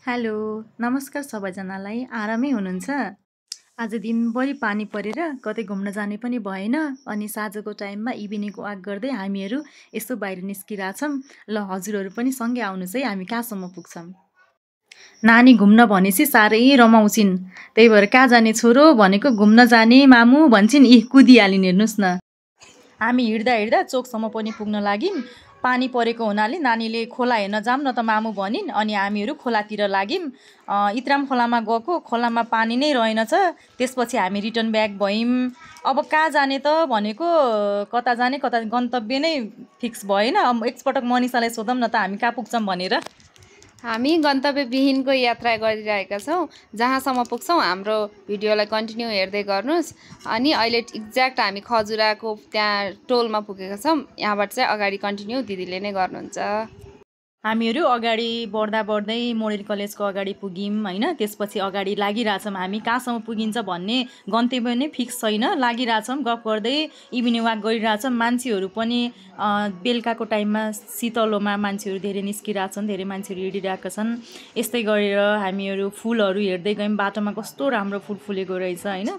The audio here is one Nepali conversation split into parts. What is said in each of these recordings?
हेलो, नमस्कार सबैजनालाई। आरामै हुनुहुन्छ? आज दिनभरि पानी परेर कतै घुम्न जाने पनि भएन। अनि साँझको टाइममा इभिनिङ वाक गर्दै हामीहरू यसो बाहिर निस्किरहेछौँ। ल हजुरहरू पनि सँगै आउनुहोस् है, हामी कहाँसम्म पुग्छौँ। नानी घुम्न भनेपछि साह्रै रमाउँछिन्। त्यही भएर कहाँ जाने छोरो भनेको घुम्न जाने मामु भन्छन्, कुदिहालिन् हेर्नुहोस् न। हामी हिँड्दा हिँड्दा चोकसम्म पनि पुग्न लाग्यौँ। पानी परेको हुनाले नानीले खोला हेर्न जाऊँ न त मामु भनिन्। अनि हामीहरू खोलातिर लाग्यौँ। इत्राम खोलामा गएको, खोलामा पानी नै रहेनछ। त्यसपछि हामी रिटर्न ब्याक भयौँ। अब कहाँ जाने त भनेको, कता जाने कता गन्तव्य नै फिक्स भएन। अब एकपटक मनिषालाई सोधौँ न त हामी कहाँ पुग्छौँ भनेर। हामी गन्तव्यविहीनको यात्रा गरिरहेका छौँ। जहाँसम्म पुग्छौँ हाम्रो भिडियोलाई कन्टिन्यू हेर्दै गर्नुहोस्। अनि अहिले एक्ज्याक्ट हामी खजुराको त्यहाँ टोलमा पुगेका छौँ। यहाँबाट चाहिँ अगाडि कन्टिन्यू दिदीले नै गर्नुहुन्छ। हामीहरू अगाडि बढ्दा बढ्दै मोडेल कलेजको अगाडि पुग्यौँ होइन। त्यसपछि अगाडि लागिरहेछौँ। हामी कहाँसम्म पुगिन्छ भन्ने गन्तव्य नै फिक्स छैन। लागिरहेछौँ, गफ गर्दै इभिनिङ वाक गरिरहेछौँ। मान्छेहरू पनि बेलुकाको टाइममा शीतलोमा मान्छेहरू धेरै निस्किरहेछन्, धेरै मान्छेहरू हिँडिरहेका छन्। यस्तै गरेर हामीहरू फुलहरू हेर्दै गयौँ। बाटोमा कस्तो राम्रो फुल फुलेको रहेछ होइन।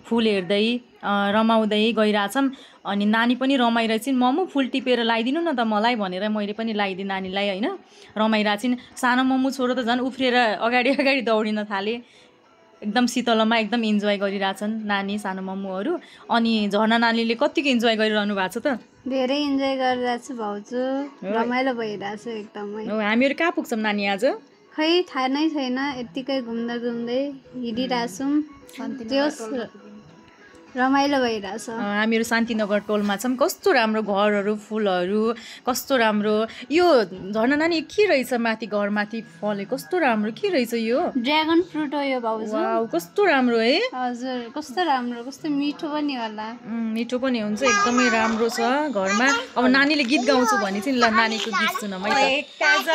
फुल हेर्दै रमाउँदै गइरहेछौँ। अनि नानी पनि रमाइरहेछिन्। मम्मु फुल टिपेर लगाइदिनु न त मलाई भनेर मैले पनि लगाइदिएँ नानीलाई होइन। रमाइरहेछिन्। सानो मम्मु छोरो त झन् उफ्रिएर अगाडि अगाडि दौडिन थाले। एकदम शीतलोमा एकदम इन्जोय गरिरहेछन् नानी सानो मम्मुहरू। अनि झर्ना नानीले कतिको इन्जोय गरिरहनु भएको छ त? धेरै इन्जोय गरिरहेको छु भाउजू। रमाइलो भइरहेछ एकदमै। हो, हामीहरू कहाँ पुग्छौँ नानी आज? खै थाहा नै छैन, यत्तिकै घुम्दा घुम्दै हिँडिरहेछौँ। त्यो रमाइलो भइरहेछ। हामीहरू शान्तिनगर टोलमा छौँ। कस्तो राम्रो घरहरू, फुलहरू कस्तो राम्रो। यो झर्ना नानी के रहेछ माथि घरमाथि फले, कस्तो राम्रो के रहेछ यो? ड्र्यागन फ्रुट हो यो भाउजू। वाउ, कस्तो राम्रो है। हजुर, कस्तो राम्रो, कस्तो मिठो पनि होला। मिठो पनि हुन्छ, एकदमै राम्रो छ घरमा। अब नानीले गीत गाउँछु भने चाहिँ ल नानीको गीत सुनौँ है त।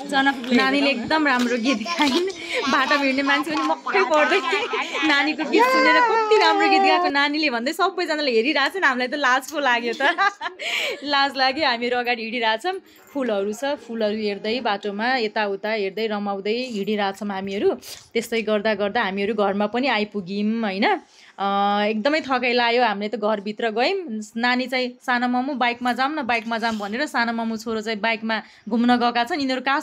नानीले एकदम राम्रो गीत गाइन्। बाटो हिँड्ने मान्छे पनि मक्कै पर्दै नानीको गीत सुनेर कति राम्रो गीत गाएको नानीले भन्दै सबैजनाले हेरिरहेछन्। हामीलाई त लाज पो लाग्यो त। लाज लाग्यो। हामीहरू अगाडि हिँडिरहेछौँ। फुलहरू छ, फुलहरू हेर्दै बाटोमा यताउता हेर्दै रमाउँदै हिँडिरहेछौँ हामीहरू। त्यस्तै गर्दा गर्दा हामीहरू घरमा पनि आइपुग्यौँ होइन। एकदमै थकाइ लाग्यो। हामीले त घरभित्र गयौँ। नानी चाहिँ सानो मम्मु बाइकमा जाऊँ न, बाइकमा जाऊँ भनेर सानो मम्मु छोरो चाहिँ बाइकमा घुम्न गएका छन्। यिनीहरू कहाँ